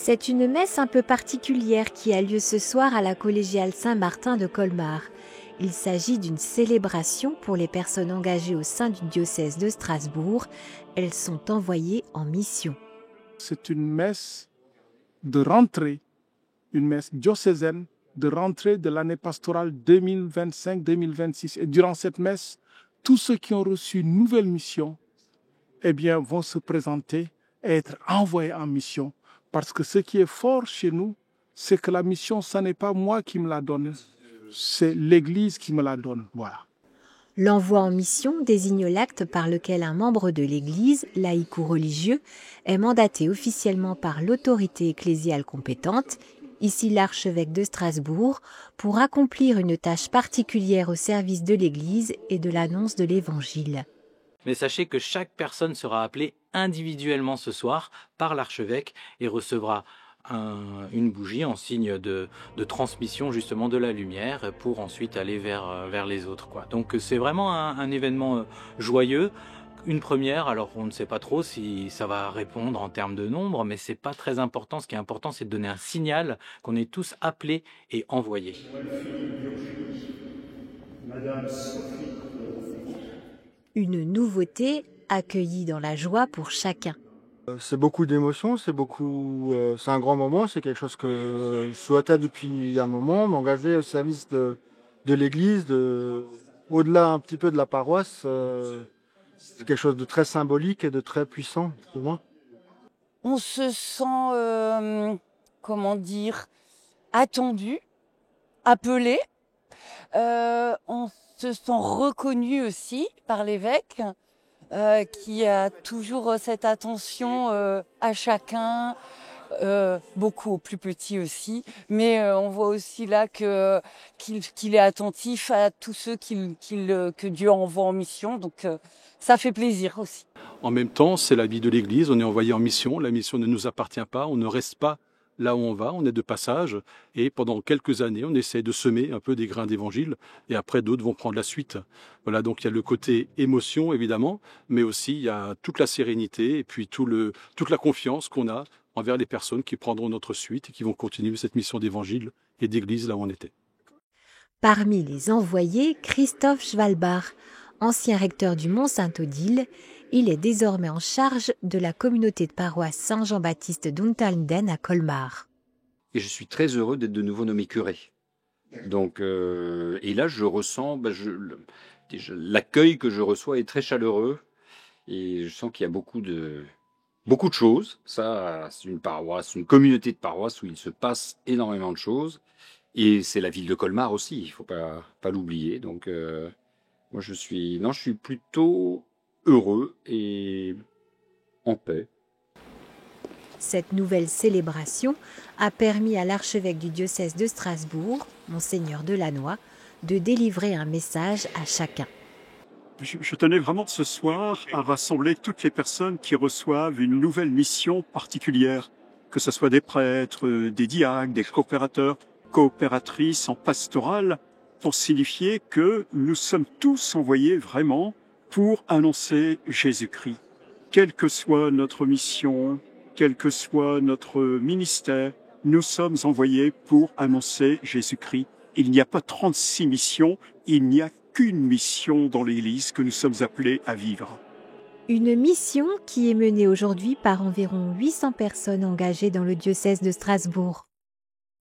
C'est une messe un peu particulière qui a lieu ce soir à la collégiale Saint-Martin de Colmar. Il s'agit d'une célébration pour les personnes engagées au sein du diocèse de Strasbourg. Elles sont envoyées en mission. C'est une messe de rentrée, une messe diocésaine de rentrée de l'année pastorale 2025-2026. Et durant cette messe, tous ceux qui ont reçu une nouvelle mission vont se présenter et être envoyés en mission. Parce que ce qui est fort chez nous, c'est que la mission, ce n'est pas moi qui me la donne, c'est l'Église qui me la donne. Voilà. L'envoi en mission désigne l'acte par lequel un membre de l'Église, laïque ou religieux, est mandaté officiellement par l'autorité ecclésiale compétente, ici l'archevêque de Strasbourg, pour accomplir une tâche particulière au service de l'Église et de l'annonce de l'Évangile. Mais sachez que chaque personne sera appelée individuellement ce soir par l'archevêque et recevra une bougie en signe de transmission justement de la lumière pour ensuite aller vers les autres, quoi. Donc c'est vraiment un événement joyeux, une première. Alors on ne sait pas trop si ça va répondre en termes de nombre, mais c'est pas très important. Ce qui est important, c'est de donner un signal qu'on est tous appelés et envoyés. Une nouveauté accueillie dans la joie pour chacun. C'est beaucoup d'émotions, c'est un grand moment, c'est quelque chose que je souhaitais depuis un moment, m'engager au service de l'Église, au-delà un petit peu de la paroisse. C'est quelque chose de très symbolique et de très puissant pour moi. On se sent, attendu, appelé. On se sent reconnu aussi par l'évêque. Qui a toujours cette attention à chacun, beaucoup aux plus petits aussi. Mais on voit aussi là qu'il est attentif à tous ceux que Dieu envoie en mission. Donc ça fait plaisir aussi. En même temps, c'est la vie de l'Église, on est envoyé en mission, la mission ne nous appartient pas, on ne reste pas là où on va, on est de passage, et pendant quelques années, on essaie de semer un peu des grains d'évangile, et après d'autres vont prendre la suite. Voilà, donc il y a le côté émotion, évidemment, mais aussi il y a toute la sérénité, et puis toute la confiance qu'on a envers les personnes qui prendront notre suite et qui vont continuer cette mission d'évangile et d'église là où on était. Parmi les envoyés, Christophe Schwalbach, ancien recteur du Mont-Saint-Odile. Il est désormais en charge de la communauté de paroisse Saint-Jean-Baptiste d'Untalden à Colmar. Et je suis très heureux d'être de nouveau nommé curé. Donc, et là, je ressens, l'accueil que je reçois est très chaleureux. Et je sens qu'il y a beaucoup de choses. Ça, c'est une paroisse, une communauté de paroisse où il se passe énormément de choses. Et c'est la ville de Colmar aussi, il ne faut pas l'oublier. Donc, moi, je suis plutôt heureux et en paix. Cette nouvelle célébration a permis à l'archevêque du diocèse de Strasbourg, Monseigneur Delannoy, de délivrer un message à chacun. Je tenais vraiment ce soir à rassembler toutes les personnes qui reçoivent une nouvelle mission particulière, que ce soit des prêtres, des diacres, des coopérateurs, coopératrices en pastorale, pour signifier que nous sommes tous envoyés vraiment pour annoncer Jésus-Christ. Quelle que soit notre mission, quel que soit notre ministère, nous sommes envoyés pour annoncer Jésus-Christ. Il n'y a pas 36 missions, il n'y a qu'une mission dans l'Église que nous sommes appelés à vivre. Une mission qui est menée aujourd'hui par environ 800 personnes engagées dans le diocèse de Strasbourg.